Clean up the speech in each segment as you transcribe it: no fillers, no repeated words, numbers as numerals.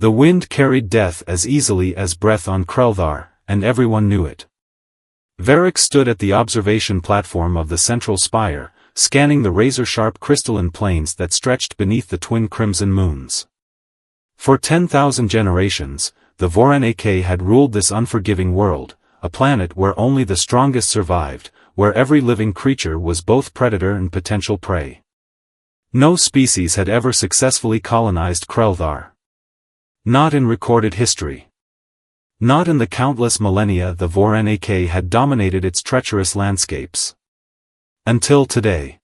The wind carried death as easily as breath on Krelthar, and everyone knew it. Varric stood at the observation platform of the central spire, scanning the razor-sharp crystalline plains that stretched beneath the twin crimson moons. For 10,000 generations, the Voranake had ruled this unforgiving world, a planet where only the strongest survived, where every living creature was both predator and potential prey. No species had ever successfully colonized Krelthar. Not in recorded history. Not in the countless millennia the Voranake had dominated its treacherous landscapes. Until today.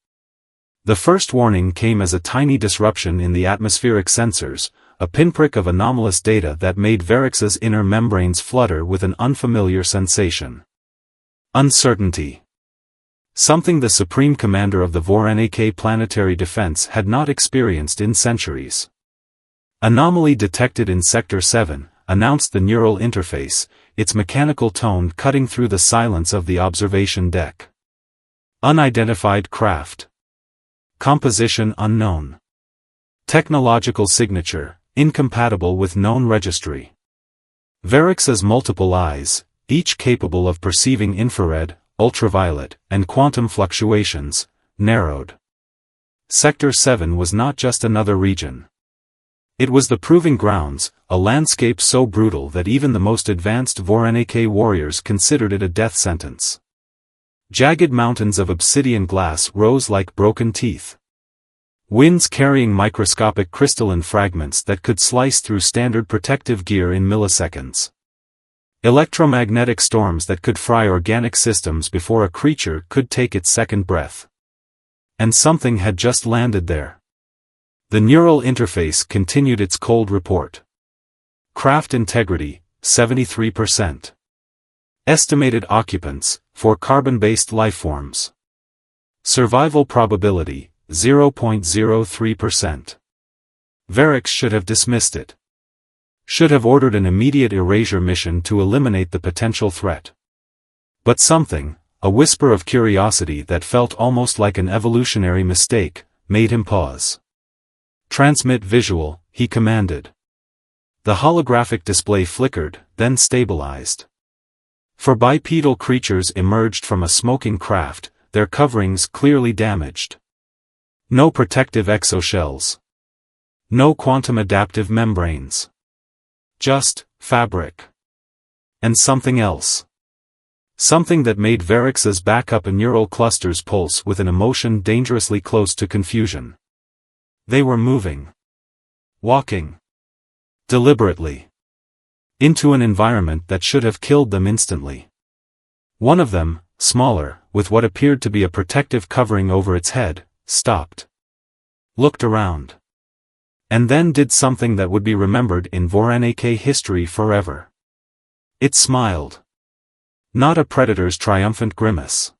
The first warning came as a tiny disruption in the atmospheric sensors, a pinprick of anomalous data that made Varrix's inner membranes flutter with an unfamiliar sensation. Uncertainty. Something the Supreme Commander of the Voranake Planetary Defense had not experienced in centuries. Anomaly detected in Sector 7, announced the neural interface, its mechanical tone cutting through the silence of the observation deck. Unidentified craft. Composition unknown. Technological signature, incompatible with known registry. Varrix's multiple eyes, each capable of perceiving infrared, ultraviolet, and quantum fluctuations, narrowed. Sector 7 was not just another region. It was the proving grounds, a landscape so brutal that even the most advanced Voranake warriors considered it a death sentence. Jagged mountains of obsidian glass rose like broken teeth. Winds carrying microscopic crystalline fragments that could slice through standard protective gear in milliseconds. Electromagnetic storms that could fry organic systems before a creature could take its second breath. And something had just landed there. The neural interface continued its cold report. Craft integrity, 73%. Estimated occupants, for carbon-based lifeforms. Survival probability, 0.03%. Varrix should have dismissed it. Should have ordered an immediate erasure mission to eliminate the potential threat. But something, a whisper of curiosity that felt almost like an evolutionary mistake, made him pause. Transmit visual, he commanded. The holographic display flickered, then stabilized. Four bipedal creatures emerged from a smoking craft, their coverings clearly damaged. No protective exoshells. No quantum adaptive membranes. Just fabric. And something else. Something that made Varrix's backup neural clusters pulse with an emotion dangerously close to confusion. They were moving. Walking. Deliberately. Into an environment that should have killed them instantly. One of them, smaller, with what appeared to be a protective covering over its head, stopped. Looked around. And then did something that would be remembered in Voranake history forever. It smiled. Not a predator's triumphant grimace.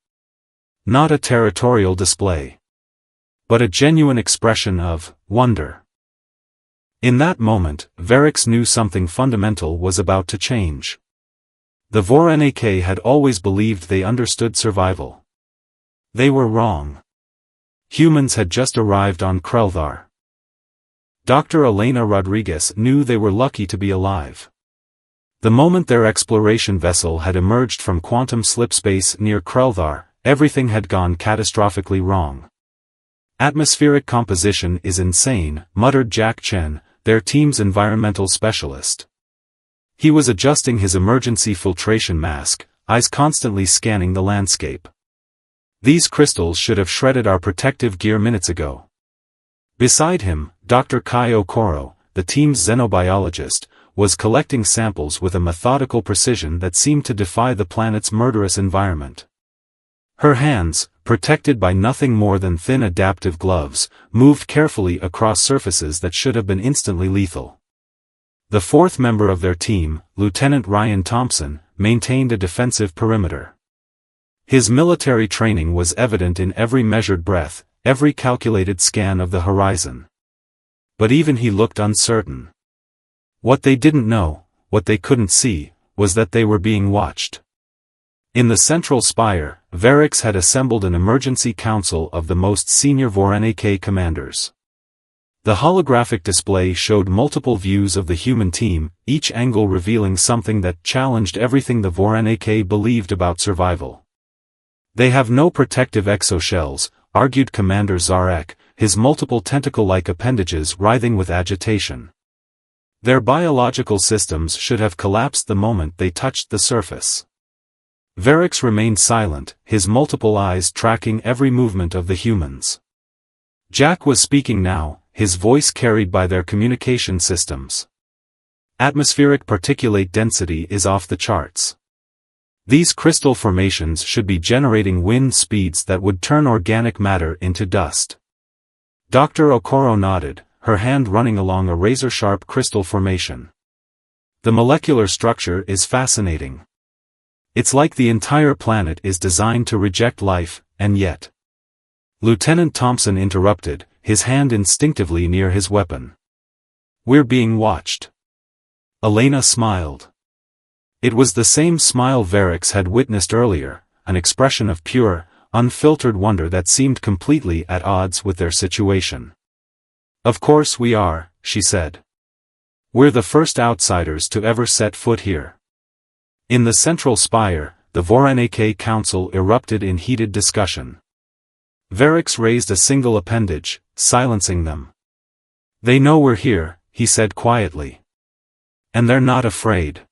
Not a territorial display. But a genuine expression of wonder. In that moment, Varrix knew something fundamental was about to change. The Voranake had always believed they understood survival. They were wrong. Humans had just arrived on Krelthar. Dr. Elena Rodriguez knew they were lucky to be alive. The moment their exploration vessel had emerged from quantum slipspace near Krelthar, everything had gone catastrophically wrong. Atmospheric composition is insane, muttered Jack Chen, their team's environmental specialist. He was adjusting his emergency filtration mask, eyes constantly scanning the landscape. These crystals should have shredded our protective gear minutes ago. Beside him, Dr. Kai Okoro, the team's xenobiologist, was collecting samples with a methodical precision that seemed to defy the planet's murderous environment. Her hands, protected by nothing more than thin adaptive gloves, moved carefully across surfaces that should have been instantly lethal. The fourth member of their team, Lieutenant Ryan Thompson, maintained a defensive perimeter. His military training was evident in every measured breath, every calculated scan of the horizon. But even he looked uncertain. What they didn't know, what they couldn't see, was that they were being watched. In the central spire, Varrix had assembled an emergency council of the most senior Voranake commanders. The holographic display showed multiple views of the human team, each angle revealing something that challenged everything the Voronezh believed about survival. "They have no protective exoshells," argued Commander Zarek, his multiple tentacle-like appendages writhing with agitation. "Their biological systems should have collapsed the moment they touched the surface." Varix remained silent, his multiple eyes tracking every movement of the humans. Jack was speaking now, his voice carried by their communication systems. "Atmospheric particulate density is off the charts. These crystal formations should be generating wind speeds that would turn organic matter into dust." Dr. Okoro nodded, her hand running along a razor-sharp crystal formation. "The molecular structure is fascinating. It's like the entire planet is designed to reject life, and yet..." Lieutenant Thompson interrupted, his hand instinctively near his weapon. "We're being watched." Elena smiled. It was the same smile Varix had witnessed earlier, an expression of pure, unfiltered wonder that seemed completely at odds with their situation. "Of course we are," she said. "We're the first outsiders to ever set foot here." In the central spire, the Voronezh Council erupted in heated discussion. Varix raised a single appendage, silencing them. "They know we're here," he said quietly. "And they're not afraid."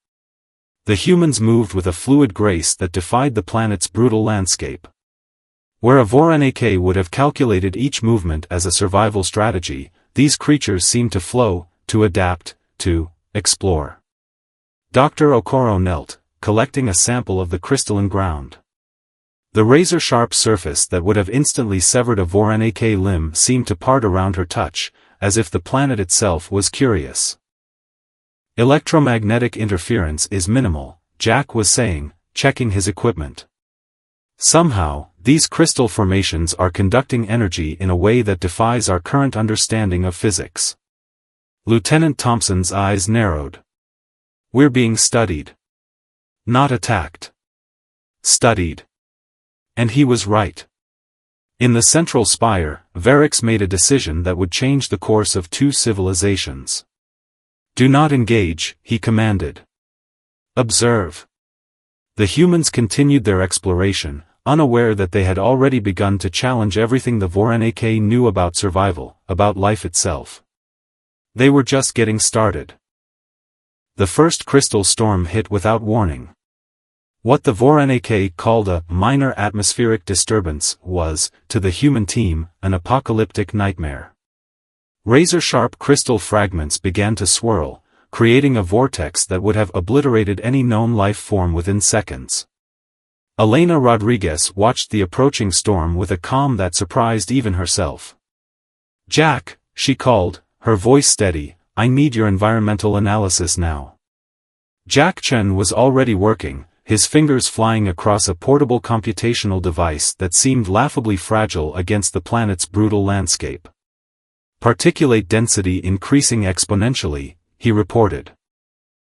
The humans moved with a fluid grace that defied the planet's brutal landscape. Where a Voronezh would have calculated each movement as a survival strategy, these creatures seemed to flow, to adapt, to explore. Dr. Okoro knelt, collecting a sample of the crystalline ground. The razor-sharp surface that would have instantly severed a Voronezh limb seemed to part around her touch, as if the planet itself was curious. "Electromagnetic interference is minimal," Jack was saying, checking his equipment. "Somehow, these crystal formations are conducting energy in a way that defies our current understanding of physics." Lieutenant Thompson's eyes narrowed. "We're being studied. Not attacked. Studied." And he was right. In the central spire, Varix made a decision that would change the course of two civilizations. "Do not engage," he commanded. "Observe." The humans continued their exploration, unaware that they had already begun to challenge everything the Voronezh knew about survival, about life itself. They were just getting started. The first crystal storm hit without warning. What the Voronezh called a minor atmospheric disturbance was, to the human team, an apocalyptic nightmare. Razor-sharp crystal fragments began to swirl, creating a vortex that would have obliterated any known life form within seconds. Elena Rodriguez watched the approaching storm with a calm that surprised even herself. "Jack," she called, her voice steady, "I need your environmental analysis now." Jack Chen was already working, his fingers flying across a portable computational device that seemed laughably fragile against the planet's brutal landscape. "Particulate density increasing exponentially," he reported.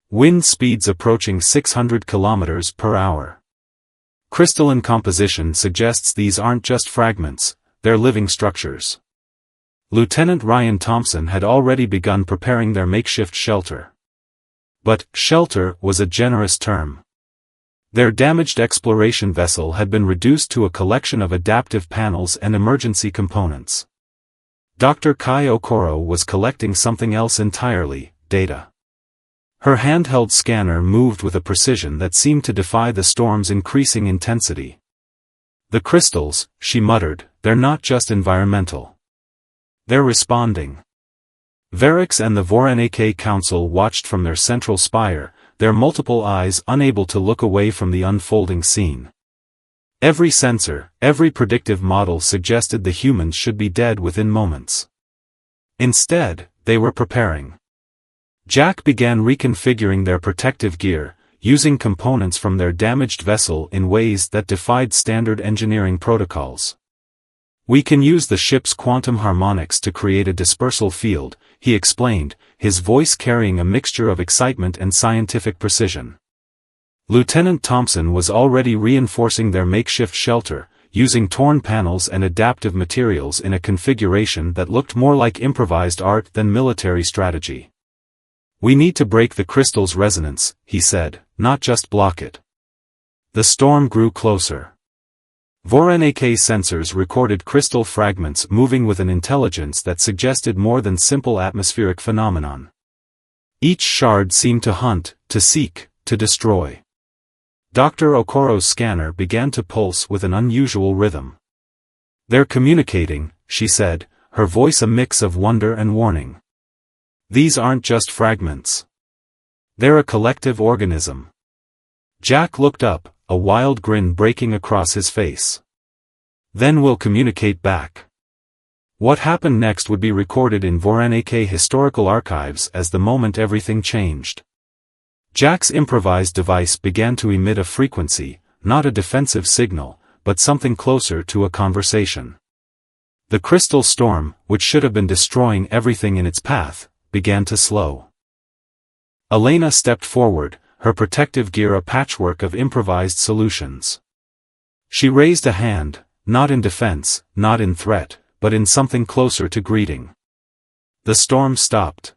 "Wind speeds approaching 600 kilometers per hour. Crystalline composition suggests these aren't just fragments, they're living structures." Lieutenant Ryan Thompson had already begun preparing their makeshift shelter. But shelter was a generous term. Their damaged exploration vessel had been reduced to a collection of adaptive panels and emergency components. Dr. Kai Okoro was collecting something else entirely, data. Her handheld scanner moved with a precision that seemed to defy the storm's increasing intensity. "The crystals," she muttered, "they're not just environmental. They're responding." Varix and the Voronezh Council watched from their central spire, their multiple eyes unable to look away from the unfolding scene. Every sensor, every predictive model suggested the humans should be dead within moments. Instead, they were preparing. Jack began reconfiguring their protective gear, using components from their damaged vessel in ways that defied standard engineering protocols. "We can use the ship's quantum harmonics to create a dispersal field," he explained, his voice carrying a mixture of excitement and scientific precision. Lieutenant Thompson was already reinforcing their makeshift shelter, using torn panels and adaptive materials in a configuration that looked more like improvised art than military strategy. "We need to break the crystal's resonance," he said, "not just block it." The storm grew closer. VOR-NAK sensors recorded crystal fragments moving with an intelligence that suggested more than simple atmospheric phenomenon. Each shard seemed to hunt, to seek, to destroy. Dr. Okoro's scanner began to pulse with an unusual rhythm. "They're communicating," she said, her voice a mix of wonder and warning. "These aren't just fragments. They're a collective organism." Jack looked up, a wild grin breaking across his face. "Then we'll communicate back." What happened next would be recorded in VOR-NAK historical archives as the moment everything changed. Jack's improvised device began to emit a frequency, not a defensive signal, but something closer to a conversation. The crystal storm, which should have been destroying everything in its path, began to slow. Elena stepped forward, her protective gear a patchwork of improvised solutions. She raised a hand, not in defense, not in threat, but in something closer to greeting. The storm stopped.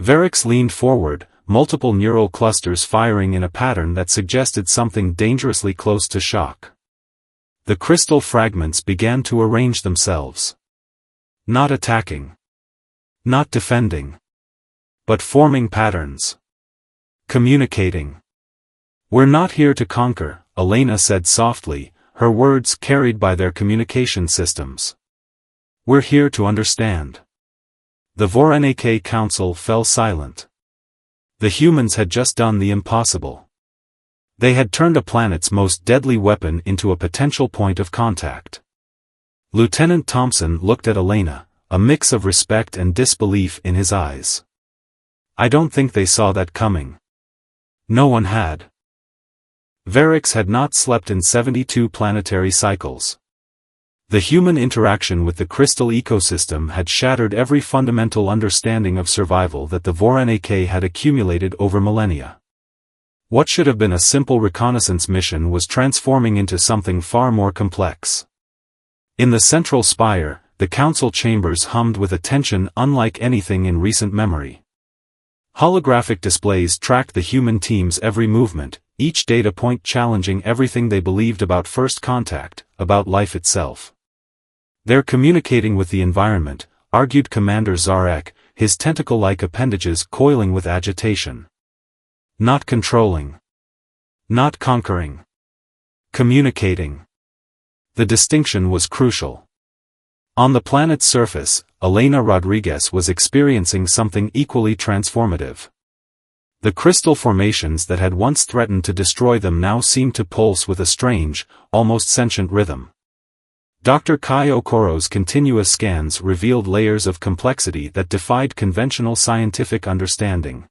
Verix leaned forward, multiple neural clusters firing in a pattern that suggested something dangerously close to shock. The crystal fragments began to arrange themselves. Not attacking. Not defending. But forming patterns. Communicating. "We're not here to conquer," Elena said softly, her words carried by their communication systems. "We're here to understand." The VOR-NAK Council fell silent. The humans had just done the impossible. They had turned a planet's most deadly weapon into a potential point of contact. Lieutenant Thompson looked at Elena, a mix of respect and disbelief in his eyes. "I don't think they saw that coming." No one had. Verix had not slept in 72 planetary cycles. The human interaction with the crystal ecosystem had shattered every fundamental understanding of survival that the VOR-NAK had accumulated over millennia. What should have been a simple reconnaissance mission was transforming into something far more complex. In the central spire, the council chambers hummed with a tension unlike anything in recent memory. Holographic displays tracked the human team's every movement, each data point challenging everything they believed about first contact, about life itself. "They're communicating with the environment," argued Commander Zarek, his tentacle-like appendages coiling with agitation. "Not controlling. Not conquering. Communicating." The distinction was crucial. On the planet's surface, Elena Rodriguez was experiencing something equally transformative. The crystal formations that had once threatened to destroy them now seemed to pulse with a strange, almost sentient rhythm. Dr. Kai Okoro's continuous scans revealed layers of complexity that defied conventional scientific understanding.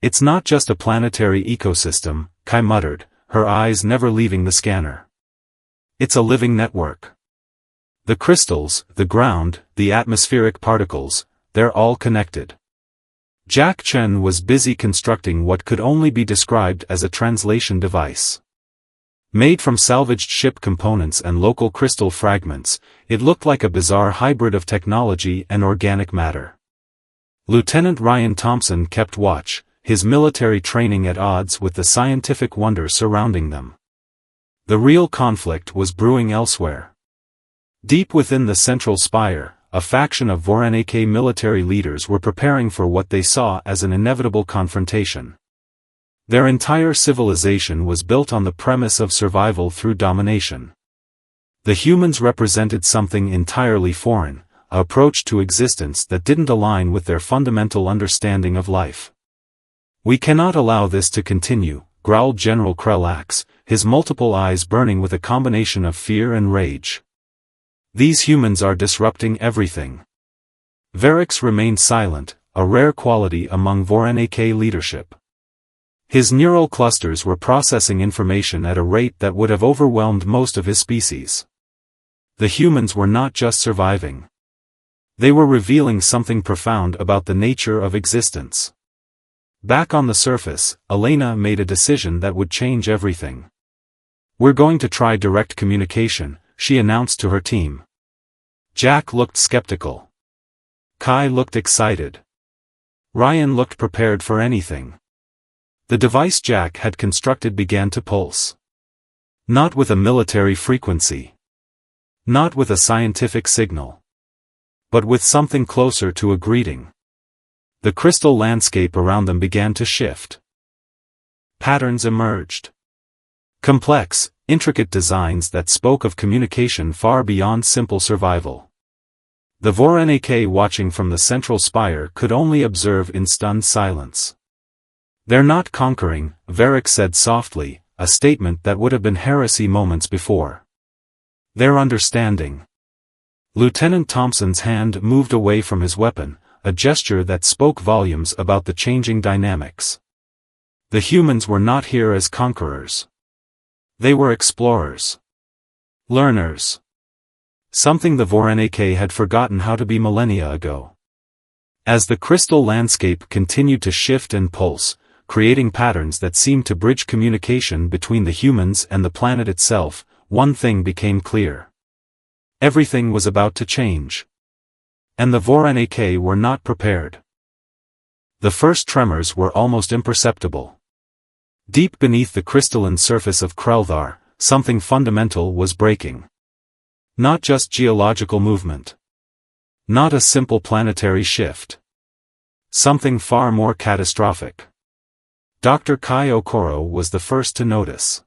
"It's not just a planetary ecosystem," Kai muttered, her eyes never leaving the scanner. "It's a living network. The crystals, the ground, the atmospheric particles, they're all connected." Jack Chen was busy constructing what could only be described as a translation device. Made from salvaged ship components and local crystal fragments, it looked like a bizarre hybrid of technology and organic matter. Lieutenant Ryan Thompson kept watch, his military training at odds with the scientific wonder surrounding them. The real conflict was brewing elsewhere. Deep within the central spire, a faction of VOR-NAK military leaders were preparing for what they saw as an inevitable confrontation. Their entire civilization was built on the premise of survival through domination. The humans represented something entirely foreign, an approach to existence that didn't align with their fundamental understanding of life. "We cannot allow this to continue," growled General Krelax, his multiple eyes burning with a combination of fear and rage. "These humans are disrupting everything." Verix remained silent, a rare quality among VOR-NAK leadership. His neural clusters were processing information at a rate that would have overwhelmed most of his species. The humans were not just surviving. They were revealing something profound about the nature of existence. Back on the surface, Elena made a decision that would change everything. "We're going to try direct communication," she announced to her team. Jack looked skeptical. Kai looked excited. Ryan looked prepared for anything. The device Jack had constructed began to pulse. Not with a military frequency. Not with a scientific signal. But with something closer to a greeting. The crystal landscape around them began to shift. Patterns emerged. Complex, intricate designs that spoke of communication far beyond simple survival. The Vornik watching from the central spire could only observe in stunned silence. "They're not conquering," Varric said softly, a statement that would have been heresy moments before. "They're understanding." Lieutenant Thompson's hand moved away from his weapon, a gesture that spoke volumes about the changing dynamics. The humans were not here as conquerors. They were explorers. Learners. Something the Vornik had forgotten how to be millennia ago. As the crystal landscape continued to shift and pulse, creating patterns that seemed to bridge communication between the humans and the planet itself, one thing became clear. Everything was about to change. And the Vornik were not prepared. The first tremors were almost imperceptible. Deep beneath the crystalline surface of Kreldar, something fundamental was breaking. Not just geological movement. Not a simple planetary shift. Something far more catastrophic. Dr. Kai Okoro was the first to notice.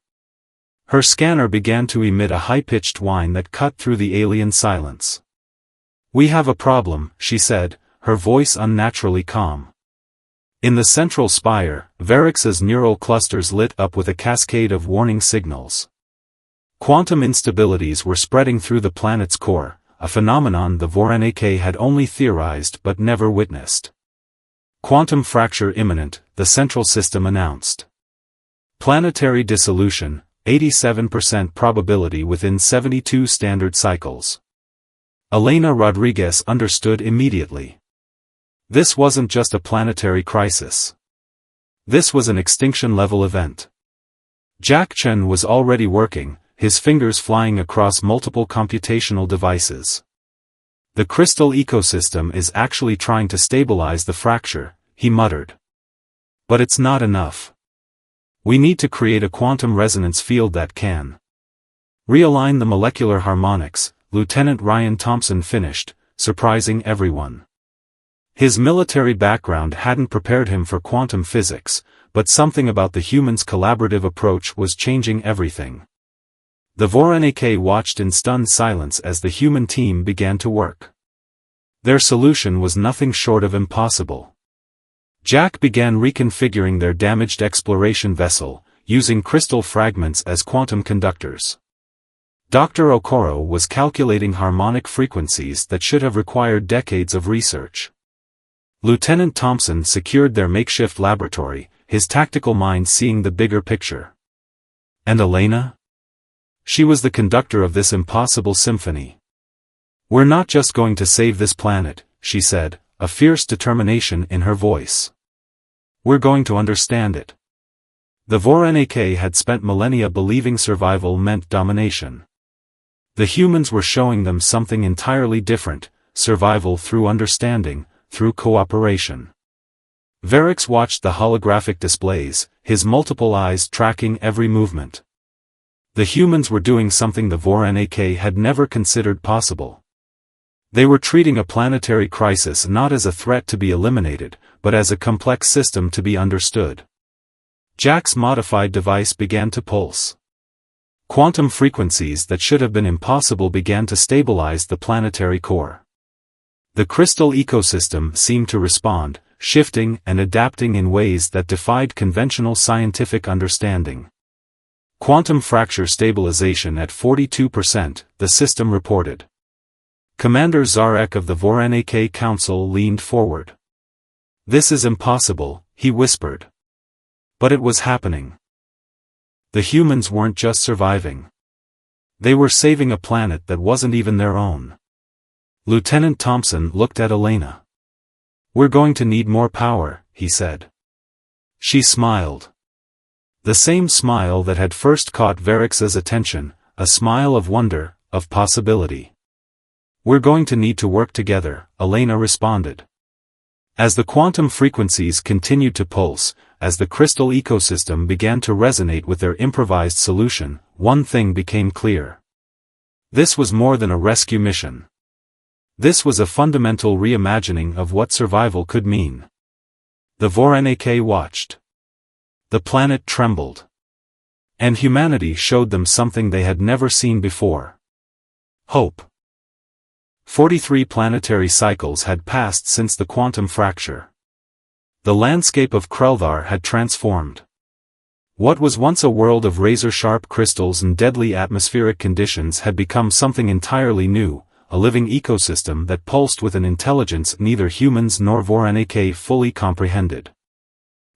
Her scanner began to emit a high-pitched whine that cut through the alien silence. "We have a problem," she said, her voice unnaturally calm. In the central spire, Varrix's neural clusters lit up with a cascade of warning signals. Quantum instabilities were spreading through the planet's core, a phenomenon the Vornik had only theorized but never witnessed. "Quantum fracture imminent," the central system announced. "Planetary dissolution, 87% probability within 72 standard cycles." Elena Rodriguez understood immediately. This wasn't just a planetary crisis. This was an extinction-level event. Jack Chen was already working, his fingers flying across multiple computational devices. "The crystal ecosystem is actually trying to stabilize the fracture," he muttered. "But it's not enough. We need to create a quantum resonance field that can realign the molecular harmonics," Lieutenant Ryan Thompson finished, surprising everyone. His military background hadn't prepared him for quantum physics, but something about the humans' collaborative approach was changing everything. The Vornik watched in stunned silence as the human team began to work. Their solution was nothing short of impossible. Jack began reconfiguring their damaged exploration vessel, using crystal fragments as quantum conductors. Dr. Okoro was calculating harmonic frequencies that should have required decades of research. Lieutenant Thompson secured their makeshift laboratory, his tactical mind seeing the bigger picture. And Elena? She was the conductor of this impossible symphony. "We're not just going to save this planet," she said, a fierce determination in her voice. "We're going to understand it." The Vornik had spent millennia believing survival meant domination. The humans were showing them something entirely different, survival through understanding, through cooperation. Varrix watched the holographic displays, his multiple eyes tracking every movement. The humans were doing something the Vornik had never considered possible. They were treating a planetary crisis not as a threat to be eliminated, but as a complex system to be understood. Jack's modified device began to pulse. Quantum frequencies that should have been impossible began to stabilize the planetary core. The crystal ecosystem seemed to respond, shifting and adapting in ways that defied conventional scientific understanding. "Quantum fracture stabilization at 42%, the system reported. Commander Zarek of the Vornik Council leaned forward. "This is impossible," he whispered. But it was happening. The humans weren't just surviving. They were saving a planet that wasn't even their own. Lieutenant Thompson looked at Elena. "We're going to need more power," he said. She smiled. The same smile that had first caught Varex's attention, a smile of wonder, of possibility. "We're going to need to work together," Elena responded. As the quantum frequencies continued to pulse, as the crystal ecosystem began to resonate with their improvised solution, one thing became clear. This was more than a rescue mission. This was a fundamental reimagining of what survival could mean. The Voronezh watched. The planet trembled. And humanity showed them something they had never seen before. Hope. 43 planetary cycles had passed since the quantum fracture. The landscape of Krelthar had transformed. What was once a world of razor-sharp crystals and deadly atmospheric conditions had become something entirely new, a living ecosystem that pulsed with an intelligence neither humans nor Voronezh fully comprehended.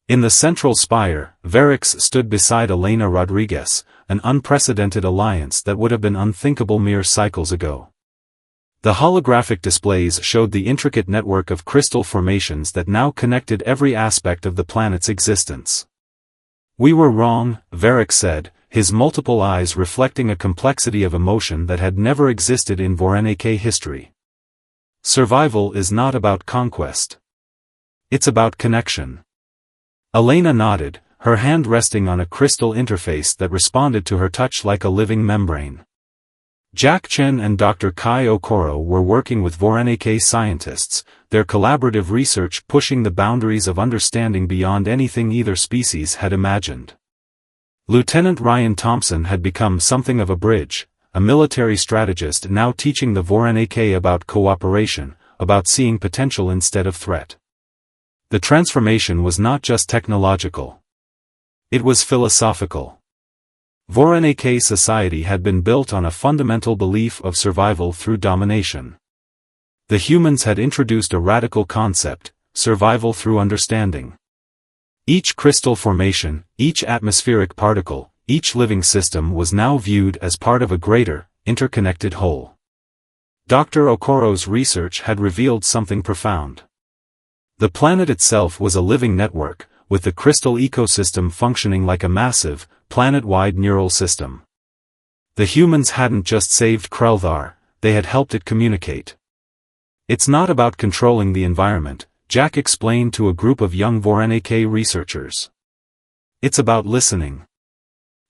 In the central spire, Varex stood beside Elena Rodriguez, an unprecedented alliance that would have been unthinkable mere cycles ago. The holographic displays showed the intricate network of crystal formations that now connected every aspect of the planet's existence. "We were wrong," Varex said, his multiple eyes reflecting a complexity of emotion that had never existed in Voronezh history. "Survival is not about conquest. It's about connection." Elena nodded, her hand resting on a crystal interface that responded to her touch like a living membrane. Jack Chen and Dr. Kai Okoro were working with Voronezh scientists, their collaborative research pushing the boundaries of understanding beyond anything either species had imagined. Lieutenant Ryan Thompson had become something of a bridge, a military strategist now teaching the Voronezh about cooperation, about seeing potential instead of threat. The transformation was not just technological. It was philosophical. Voronezh society had been built on a fundamental belief of survival through domination. The humans had introduced a radical concept, survival through understanding. Each crystal formation, each atmospheric particle, each living system was now viewed as part of a greater, interconnected whole. Dr. Okoro's research had revealed something profound. The planet itself was a living network, with the crystal ecosystem functioning like a massive, planet-wide neural system. The humans hadn't just saved Krelthar, they had helped it communicate. "It's not about controlling the environment," Jack explained to a group of young Voronezh researchers. "It's about listening.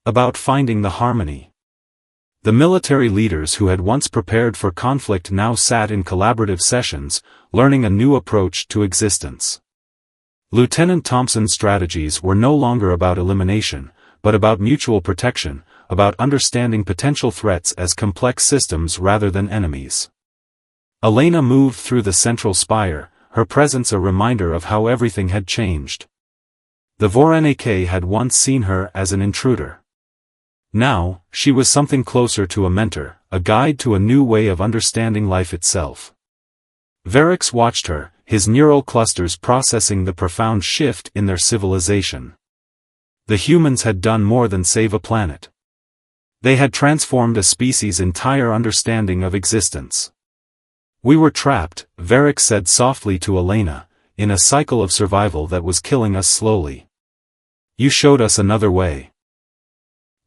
About finding the harmony." The military leaders who had once prepared for conflict now sat in collaborative sessions, learning a new approach to existence. Lieutenant Thompson's strategies were no longer about elimination, but about mutual protection, about understanding potential threats as complex systems rather than enemies. Elena moved through the central spire, her presence a reminder of how everything had changed. The Voronezh had once seen her as an intruder. Now, she was something closer to a mentor, a guide to a new way of understanding life itself. Varex watched her, his neural clusters processing the profound shift in their civilization. The humans had done more than save a planet. They had transformed a species' entire understanding of existence. "We were trapped," Varex said softly to Elena, "in a cycle of survival that was killing us slowly. You showed us another way."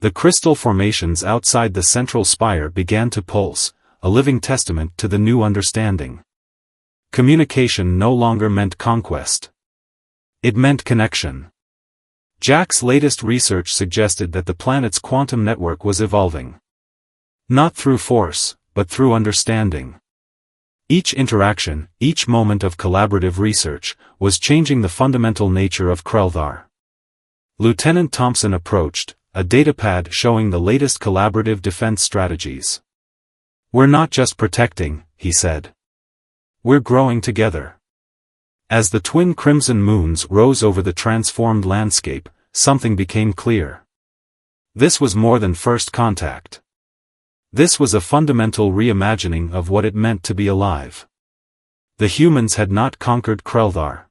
The crystal formations outside the central spire began to pulse, a living testament to the new understanding. Communication no longer meant conquest. It meant connection. Jack's latest research suggested that the planet's quantum network was evolving. Not through force, but through understanding. Each interaction, each moment of collaborative research, was changing the fundamental nature of Krelthar. Lieutenant Thompson approached, a datapad showing the latest collaborative defense strategies. "We're not just protecting," he said. "We're growing together." As the twin crimson moons rose over the transformed landscape, something became clear. This was more than first contact. This was a fundamental reimagining of what it meant to be alive. The humans had not conquered Krelthar.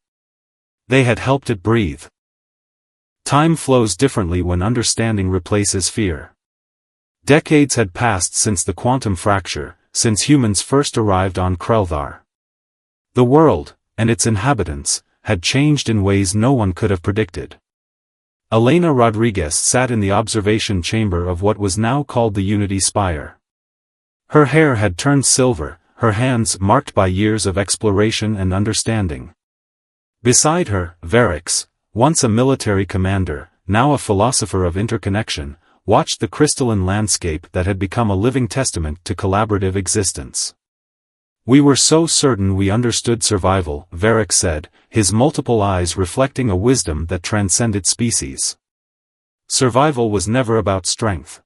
They had helped it breathe. Time flows differently when understanding replaces fear. Decades had passed since the quantum fracture, since humans first arrived on Krelthar. The world, and its inhabitants, had changed in ways no one could have predicted. Elena Rodriguez sat in the observation chamber of what was now called the Unity Spire. Her hair had turned silver, her hands marked by years of exploration and understanding. Beside her, Verix, once a military commander, now a philosopher of interconnection, watched the crystalline landscape that had become a living testament to collaborative existence. "We were so certain we understood survival," Verix said, his multiple eyes reflecting a wisdom that transcended species. Survival was never about strength.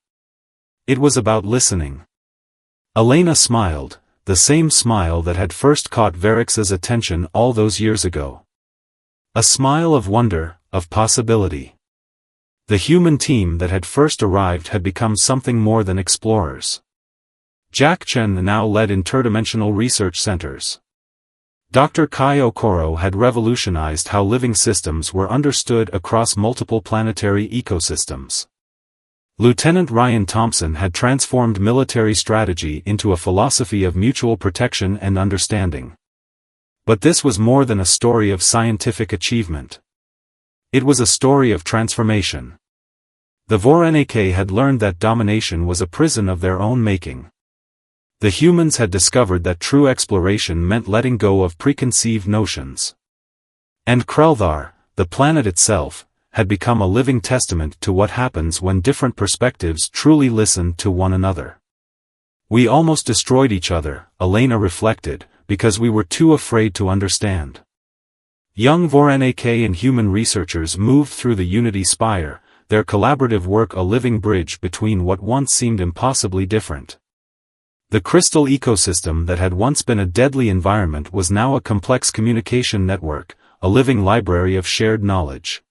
It was about listening. Elena smiled, the same smile that had first caught Verix's attention all those years ago. A smile of wonder, of possibility. The human team that had first arrived had become something more than explorers. Jack Chen now led interdimensional research centers. Dr. Kai Okoro had revolutionized how living systems were understood across multiple planetary ecosystems. Lieutenant Ryan Thompson had transformed military strategy into a philosophy of mutual protection and understanding. But this was more than a story of scientific achievement. It was a story of transformation. The Voronezh had learned that domination was a prison of their own making. The humans had discovered that true exploration meant letting go of preconceived notions. And Krelthar, the planet itself, had become a living testament to what happens when different perspectives truly listen to one another. "We almost destroyed each other," Elena reflected, "because we were too afraid to understand." Young Voronezh and human researchers moved through the Unity Spire, their collaborative work a living bridge between what once seemed impossibly different. The crystal ecosystem that had once been a deadly environment was now a complex communication network, a living library of shared knowledge.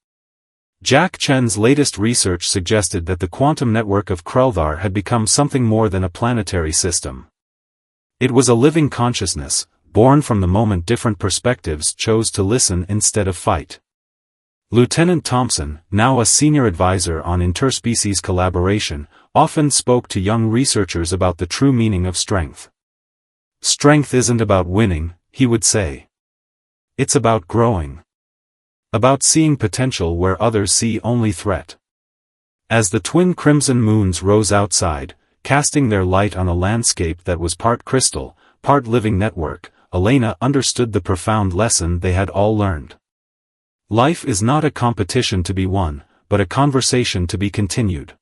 Jack Chen's latest research suggested that the quantum network of Krelthar had become something more than a planetary system. It was a living consciousness, born from the moment different perspectives chose to listen instead of fight. Lieutenant Thompson, now a senior advisor on interspecies collaboration, often spoke to young researchers about the true meaning of strength. "Strength isn't about winning," he would say. "It's about growing. About seeing potential where others see only threat." As the twin crimson moons rose outside, casting their light on a landscape that was part crystal, part living network, Elena understood the profound lesson they had all learned. Life is not a competition to be won, but a conversation to be continued.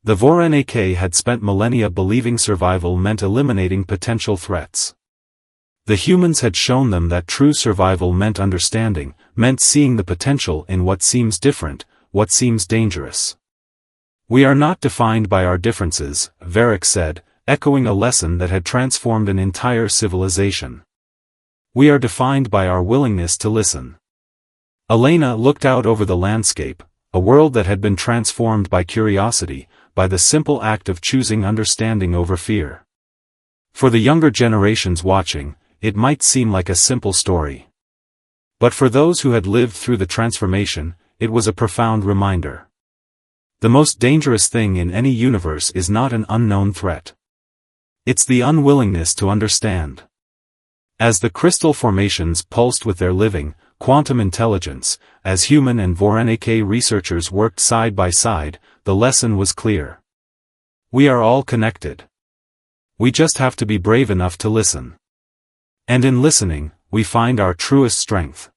The Voronezh had spent millennia believing survival meant eliminating potential threats. The humans had shown them that true survival meant understanding, meant seeing the potential in what seems different, what seems dangerous. "We are not defined by our differences," Verix said, echoing a lesson that had transformed an entire civilization. "We are defined by our willingness to listen." Elena looked out over the landscape, a world that had been transformed by curiosity, by the simple act of choosing understanding over fear. For the younger generations watching, it might seem like a simple story. But for those who had lived through the transformation, it was a profound reminder. The most dangerous thing in any universe is not an unknown threat. It's the unwillingness to understand. As the crystal formations pulsed with their living, quantum intelligence, as human and Voronezh researchers worked side by side, the lesson was clear. We are all connected. We just have to be brave enough to listen. And in listening, we find our truest strength.